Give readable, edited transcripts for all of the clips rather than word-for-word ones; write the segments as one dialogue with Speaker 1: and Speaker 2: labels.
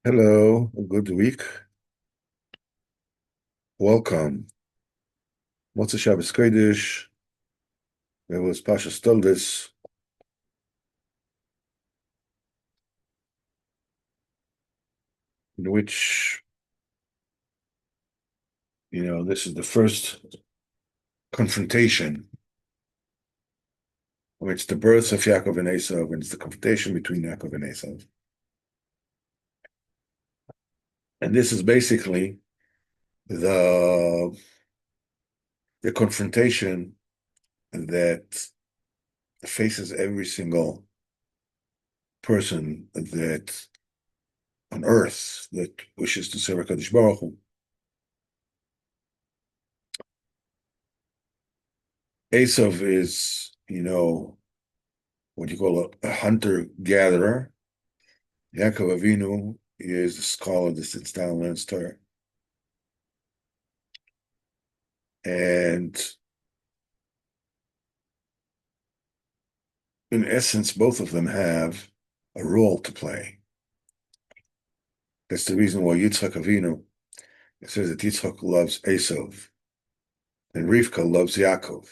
Speaker 1: Hello, good week. Welcome. Motzei Shabbos Kodesh. There was Pasha Stoldes, in which, this is the first confrontation. It's the birth of Yaakov and Esav, and it's the confrontation between Yaakov and Esav. And this is basically the the confrontation that faces every single person that on earth that wishes to serve HaKadosh Baruch Hu. Esav is, what you call a hunter-gatherer. Yaakov Avinu is the scholar that sits down and learns Torah. And in essence, both of them have a role to play. That's the reason why Yitzchak Avinu, it says that Yitzchak loves Esav and Rivka loves Yaakov.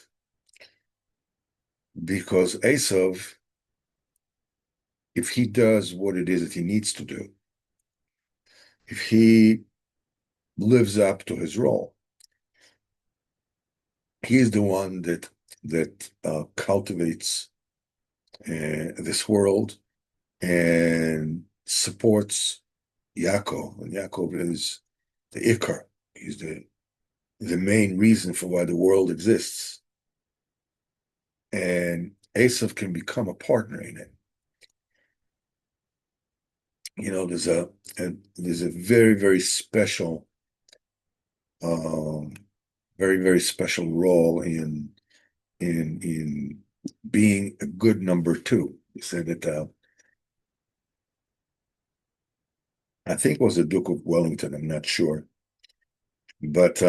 Speaker 1: Because Esav, if he does what it is that he needs to do, if he lives up to his role, he is the one that cultivates this world and supports Yaakov. And Yaakov is the Ikar. He's the main reason for why the world exists. And Esav can become a partner in it. There's a very, very special, very, very special role in being a good number two. He said that I think it was the Duke of Wellington, I'm not sure. But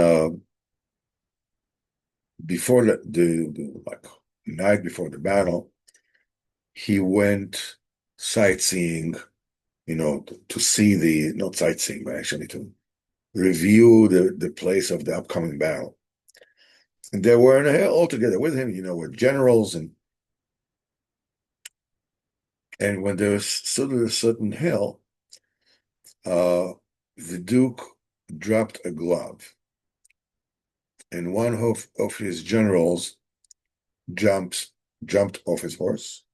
Speaker 1: before the like night before the battle, he went sightseeing, to see not sightseeing, but actually to review the place of the upcoming battle. And they were in a hill all together with him, with generals and when they stood at a certain hill, the Duke dropped a glove, and one of his generals jumped off his horse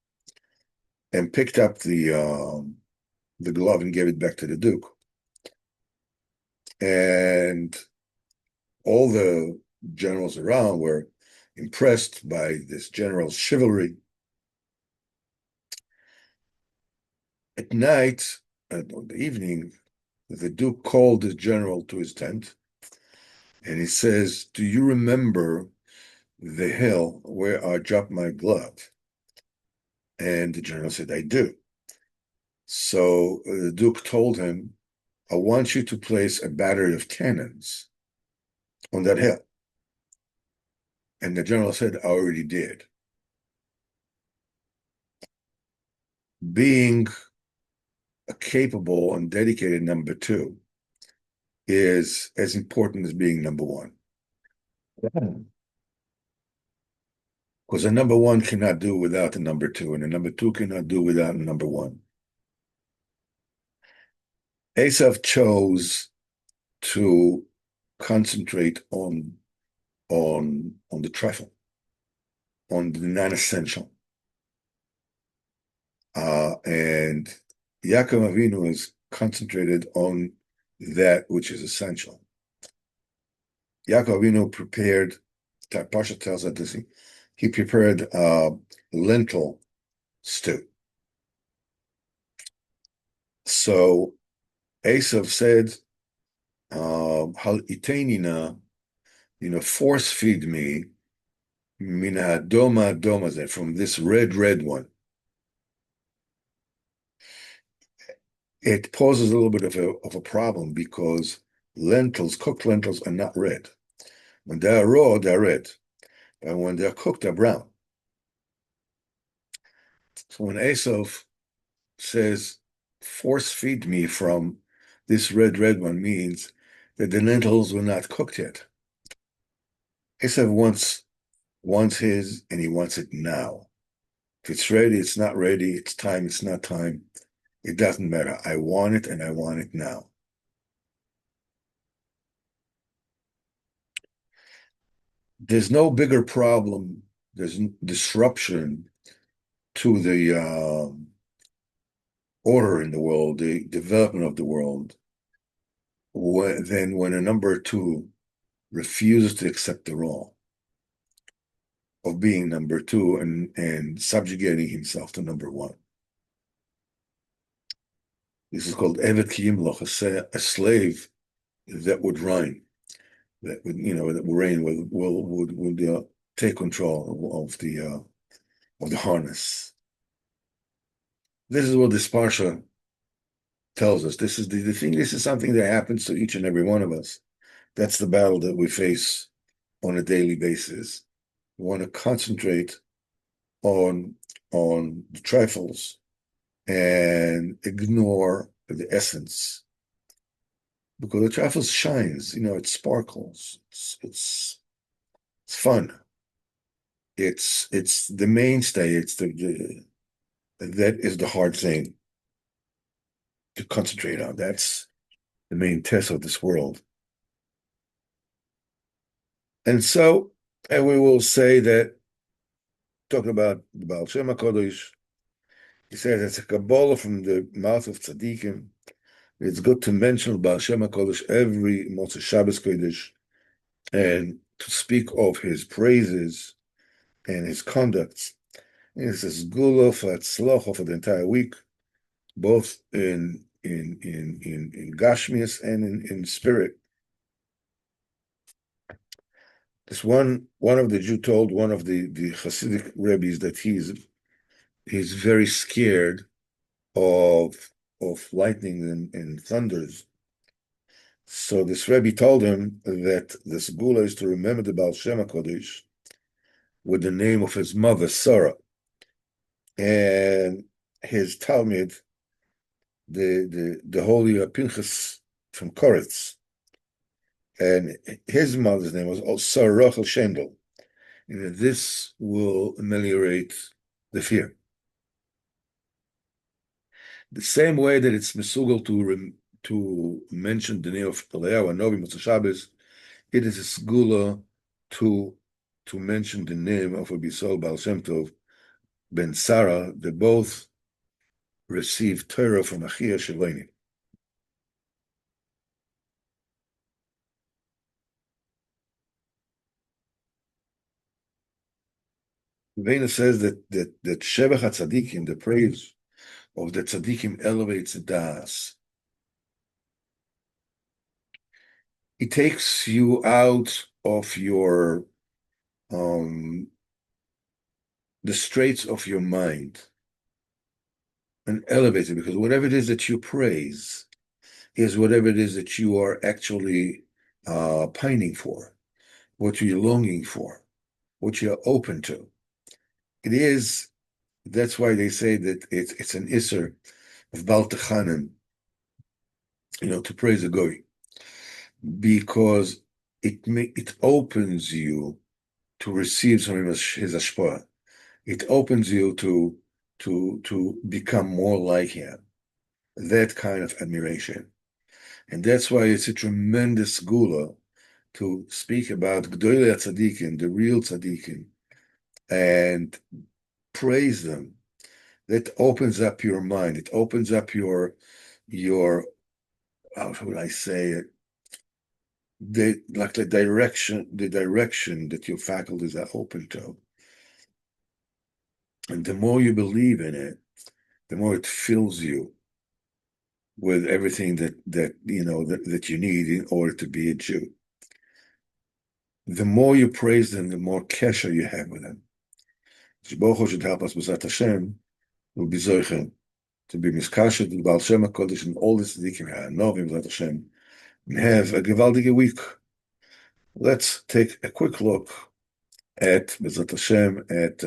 Speaker 1: and picked up the glove and gave it back to the Duke. And all the generals around were impressed by this general's chivalry. At night, in the evening, the Duke called the general to his tent, and he says, "Do you remember the hill where I dropped my glove?" And the general said, "I do." So the Duke told him, "I want you to place a battery of cannons on that hill." And the general said, "I already did." Being a capable and dedicated number two is as important as being number one. Because a number one cannot do without a number two, and a number two cannot do without a number one. Esav chose to concentrate on the trifle, on the non-essential. And Yaakov Avinu is concentrated on that which is essential. Yaakov Avinu prepared, Parsha tells us this, he prepared lentil stew. So Esav said, Hal itenina, force feed me, mina doma doma, from this red one. It poses a little bit of a problem because cooked lentils are not red. When they're raw, they're red. And when they're cooked, they're brown. So when Esav says, force feed me from This red one means that the lentils were not cooked yet. Esav wants his, and he wants it now. If it's ready, it's not ready. It's time, it's not time. It doesn't matter. I want it, and I want it now. There's no bigger problem. There's disruption to the order in the world, the development of the world, than when a number two refuses to accept the role of being number two and subjugating himself to number one. This is called Evet Kiyimloch, a slave that would reign, that would reign, would take control of the harness. This is what this parsha tells us. This is the thing. This is something that happens to each and every one of us. That's the battle that we face on a daily basis. We want to concentrate on the trifles and ignore the essence, because the trifles shines. It sparkles. It's fun. It's the mainstay. That is the hard thing to concentrate on. That's the main test of this world. And so, and we will say that, talking about the Baal Shem HaKadosh, he says it's a Kabbalah from the mouth of tzaddikim. It's good to mention Baal Shem HaKadosh every Motzei Shabbos Kodesh, and to speak of his praises and his conducts. And it says Gula for Tzlocha for the entire week, both in Gashmias and in spirit. This one of the Jew told one of the Hasidic rabbis that he's very scared of lightning and thunders. So this Rebbe told him that the Segula is to remember the Baal Shem HaKadosh with the name of his mother, Sarah, and his Talmud, the holy Pinchas from Koretz, and his mother's name was also Sarah Rachel Shendel. And this will ameliorate the fear. The same way that it's mesugal to mention the name of Eliyahu Hanavi Motzei Shabbos, it is a segula to mention the name of Rabbi Yisrael Baal Shem Tov ben Sarah. They both received Torah from Achia Sheleni. Vena says that Shevach HaTzadikim, the praise of the tzaddikim, elevates the das. It takes you out of your the straits of your mind and elevates it, because whatever it is that you praise is whatever it is that you are actually pining for, what you're longing for, what you're open to. That's why they say that it's an Isser of Baal Techanim, to praise a Goy, because it opens you to receive some of his hashpah. It opens you to become more like him. That kind of admiration. And that's why it's a tremendous gula to speak about Gdolei Tzaddikim, the real Tzaddikim, and praise them. That opens up your mind. It opens up your how should I say it? The direction that your faculties are open to. And the more you believe in it, the more it fills you with everything that you need in order to be a Jew. The more you praise them, the more kesher you have with them. Baruch should help us, B'ezrat Hashem, will be zoichen to be miskashed with Baal Shem HaKadosh and all this tzaddikim ha'anovim, B'ezrat Hashem, and have a gewaldige week. Let's take a quick look at B'ezrat Hashem at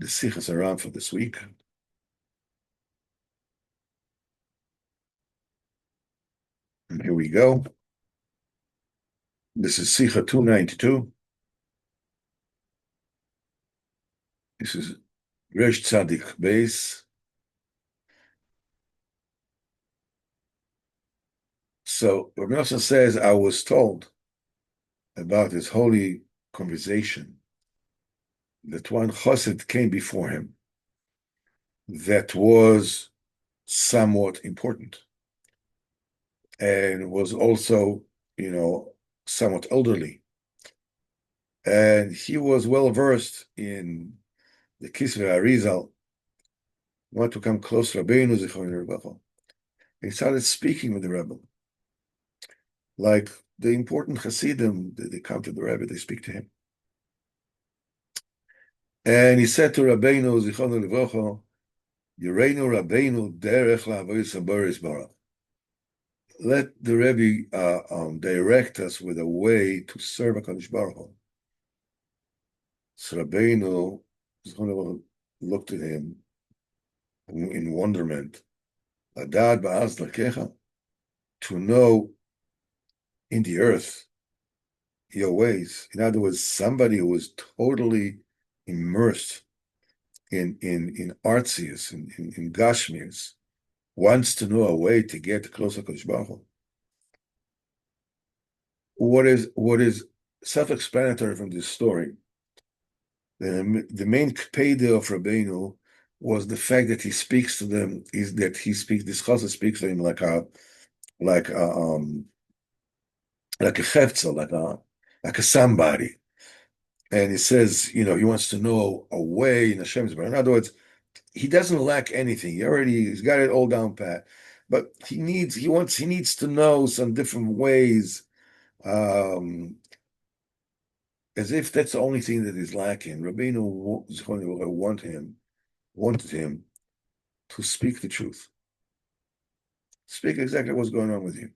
Speaker 1: the Sichos Haran for this week. Here we go. This is Sicha 292. This is Resh Tzadik Beis. So Rabbi Nosson says, I was told about his holy conversation that one chassid came before him that was somewhat important and was also, somewhat elderly. And he was well versed in the Kisvei Arizal, wanted to come close to Rabbeinu Zichron Rebbeinu. He started speaking with the Rebbe. Like the important Hasidim, they come to the Rebbe, they speak to him. And he said to Rabbeinu Zichron Rebbeinu, Yereinu Rabbeinu derech la'avodas haboros barach. Let the Rebbe direct us with a way to serve HaKadosh Baruch Hu. So Rabbeinu looked at him in wonderment. Adad ba'az lakecha, to know in the earth your ways. In other words, somebody who was totally immersed in artsius, in gashmius, wants to know a way to get closer to Kodesh Baruch Hu. What is self-explanatory from this story? The main payday of Rabbeinu was the fact that he speaks to them. Is that this chassid speaks to him like a chefza, like a somebody, and he says, he wants to know a way in Hashem's Baruch. In other words, he doesn't lack anything. He's got it all down pat, but he needs to know some different ways, as if that's the only thing that is lacking. Rabbeinu wanted him to speak the truth, speak exactly what's going on with you.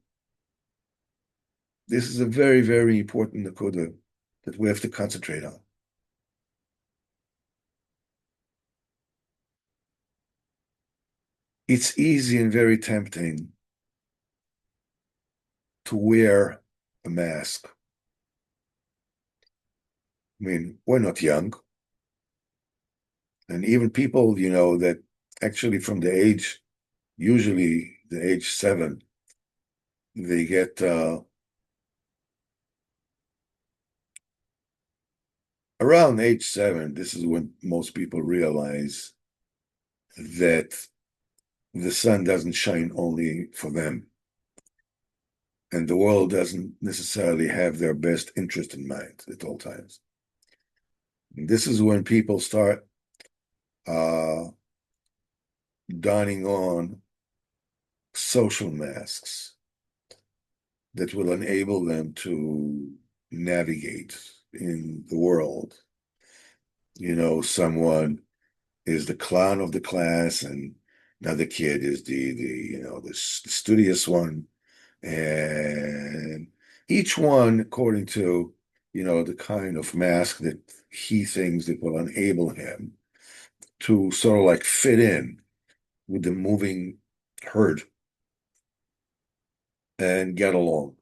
Speaker 1: This is a very, very important nakuda that we have to concentrate on. It's easy and very tempting to wear a mask. I mean, we're not young. And even people, that actually from usually the age 7, they get around age 7, this is when most people realize that the sun doesn't shine only for them. And the world doesn't necessarily have their best interest in mind at all times. And this is when people start donning on social masks that will enable them to navigate in the world. Someone is the clown of the class, and another kid is the studious one, and each one according to the kind of mask that he thinks that will enable him to sort of like fit in with the moving herd and get along.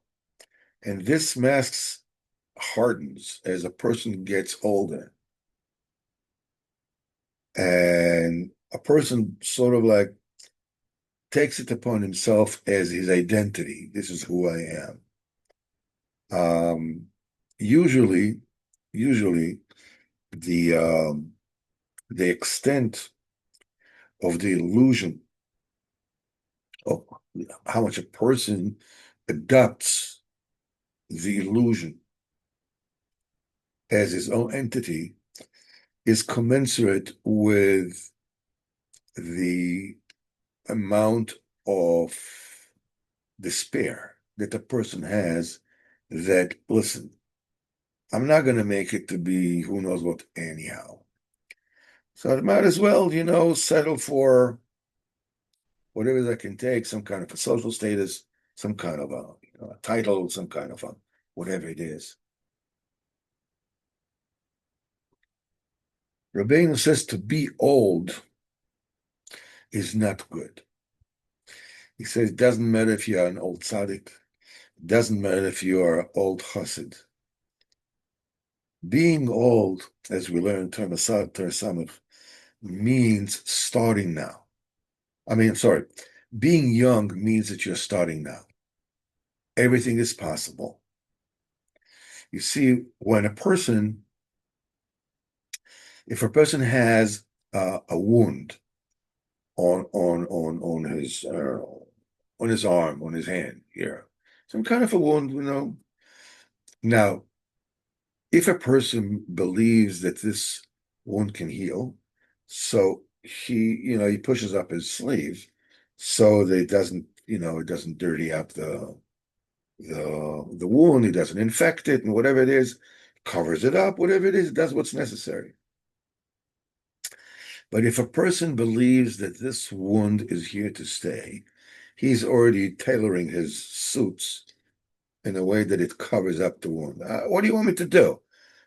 Speaker 1: And this mask hardens as a person gets older. And a person sort of like takes it upon himself as his identity. This is who I am. Usually the extent of the illusion of how much a person adopts the illusion as his own entity is commensurate with the amount of despair that a person has that, listen, I'm not going to make it to be who knows what anyhow. So I might as well, settle for whatever I can take, some kind of a social status, some kind of a title, some kind of a whatever it is. Rabbeinu says to be old is not good. He says it doesn't matter if you're an old tzaddik, Doesn't matter if you are old chassid. Being old, as we learn in Torah Samach, means starting now. Sorry, being young means that you're starting now. Everything is possible. You see, if a person has a wound on his arm, on his hand here, some kind of a wound, Now, if a person believes that this wound can heal, so he pushes up his sleeve so that it doesn't dirty up the wound, it doesn't infect it, and whatever it is, covers it up, whatever it is, does what's necessary. But if a person believes that this wound is here to stay, he's already tailoring his suits in a way that it covers up the wound. What do you want me to do?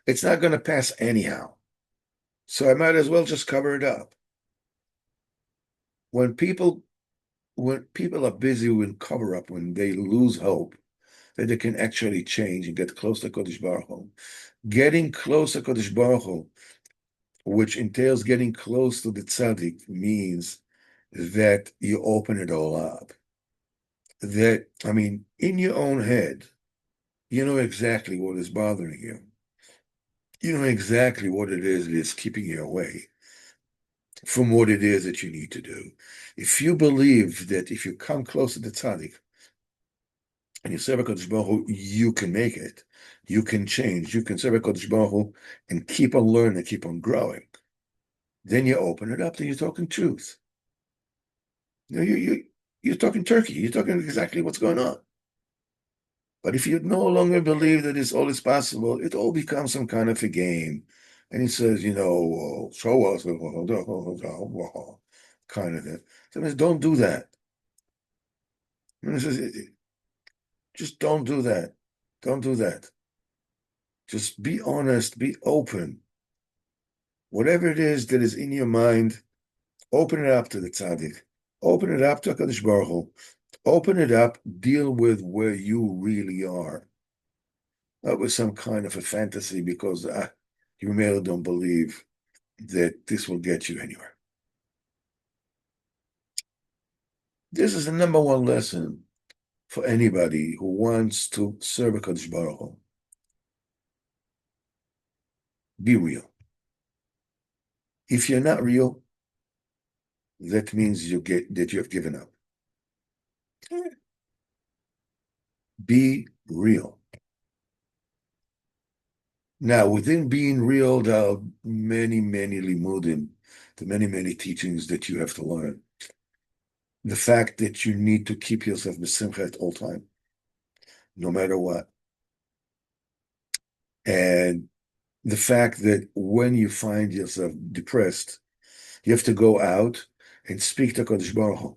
Speaker 1: It's not going to pass anyhow. So I might as well just cover it up. When people are busy with cover up, when they lose hope that they can actually change and get close to Kodesh Baruch Hu, getting close to Kodesh Baruch Hu, which entails getting close to the tzaddik, means that you open it all up. In your own head, you know exactly what is bothering you. You know exactly what it is that is keeping you away from what it is that you need to do. If you believe that if you come close to the tzaddik and you serve HaKadosh Baruch Hu, you can make it, you can change, you can serve HaKadosh Baruch Hu and keep on learning, keep on growing, then you open it up, then you're talking truth. You're talking Turkey, you're talking exactly what's going on. But if you no longer believe that all is possible, it all becomes some kind of a game. And he says, show us, kind of thing. So don't do that. And he says, just don't do that. Don't do that. Just be honest, be open. Whatever it is that is in your mind, open it up to the tzaddik. Open it up to HaKadosh Baruch Hu. Open it up, deal with where you really are. Not with some kind of a fantasy because you really don't believe that this will get you anywhere. This is the number one lesson for anybody who wants to serve HaKadosh Baruch Hu. Be real. If you're not real, that means that you have given up. Be real. Now, within being real, there are many, many limudim, the many, many teachings that you have to learn. The fact that you need to keep yourself b'simcha at all time, no matter what. And the fact that when you find yourself depressed, you have to go out and speak to Kodesh Baruch Hu.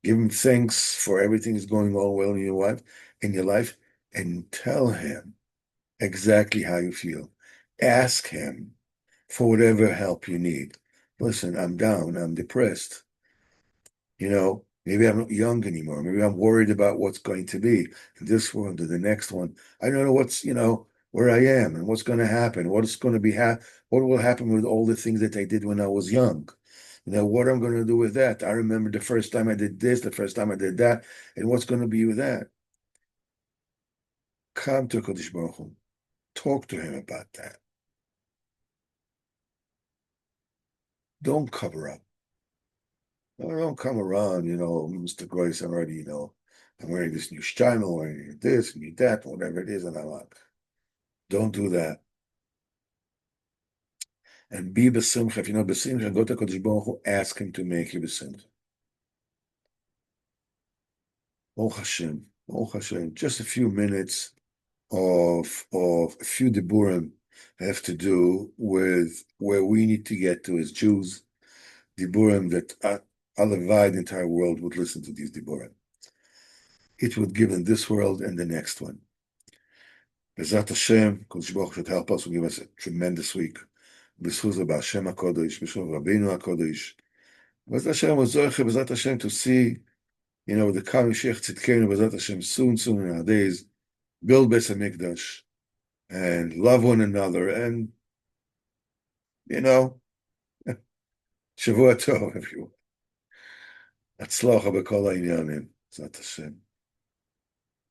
Speaker 1: Give him thanks for everything that's going on well in your life, and tell him exactly how you feel. Ask him for whatever help you need. Listen, I'm down, I'm depressed. Maybe I'm not young anymore. Maybe I'm worried about what's going to be in this world or the next one. I don't know where I am and what's going to happen, what's going to be, what will happen with all the things that I did when I was young. What I'm going to do with that. I remember the first time I did this, the first time I did that, and what's going to be with that. Come to Kodesh Baruch Hu. Talk to him about that. Don't cover up. Don't come around, Mr. Grace, I'm already, I'm wearing this new shtimer, I'm wearing this, and that, whatever it is, and I'm like, don't do that. And be b'simcha. If you're not b'simcha, go to Kodesh Baruch Hu, ask him to make you b'simcha. Baruch Hashem, just a few minutes of a few diburim have to do with where we need to get to as Jews. Diburim that Alavai, the entire world would listen to these diburim. It would give in this world and the next one. B'ezrat Hashem, Kodesh Baruch Hu should help us and give us a tremendous week. B'zchut Baal Shem HaKodesh, b'zchut Rabbeinu HaKodesh. B'ezrat Hashem, we're zoche, B'ezrat Hashem, to see with the coming Sheikh Tzidkenu B'ezrat Hashem soon in our days, build Beis HaMikdash and love one another, and you know, Shavua Tov, everyone. Atzlocha b'kol ha'inyanim, B'ezrat Hashem.